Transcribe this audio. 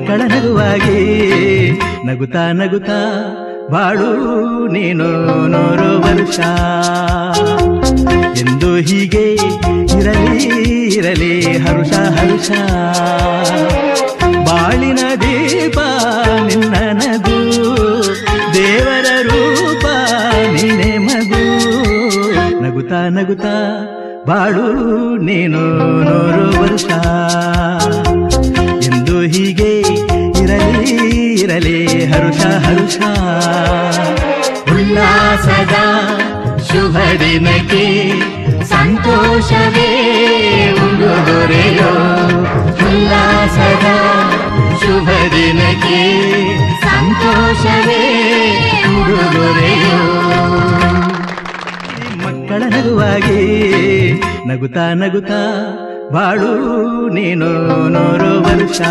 ಮಕ್ಕಳ ನಗುವಾಗಿ ನಗುತ್ತಾ ನಗುತ್ತಾ ಬಾಳು ನೀನು 100 ವರ್ಷ ಎಂದು ಹೀಗೆ ಇರಲಿ ಇರಲಿ ಹರುಷ ಹರುಷ ಬಾಳಿನ ದೀಪ ನಿನ್ನ ನಗು ದೇವರ ರೂಪ ನಿನ್ನೆ ಮಗು ನಗುತ್ತಾ ನಗುತ್ತಾ ಬಾಳು ನೀನು 100 ವರ್ಷ ಎಂದು ಹೀಗೆ ಇರಲಿ ಇರಲಿ ಹರುಷ ಹರುಷ ಉಲ್ಲಾಸದ ಶುಭ ದಿನಕ್ಕೆ ಸಂತೋಷವೇ ಉಡುಗೊರೆಯೋ ಉಲ್ಲಾಸದ ಶುಭ ದಿನಕ್ಕೆ ಸಂತೋಷವೇ ಉಡುಗೊರೆಯೋ ಮಕ್ಕಳ ನಗುವಾಗಿ ನಗುತ್ತಾ ನಗುತ್ತಾ ಬಾಳು ನೀನು 100 ವರ್ಷ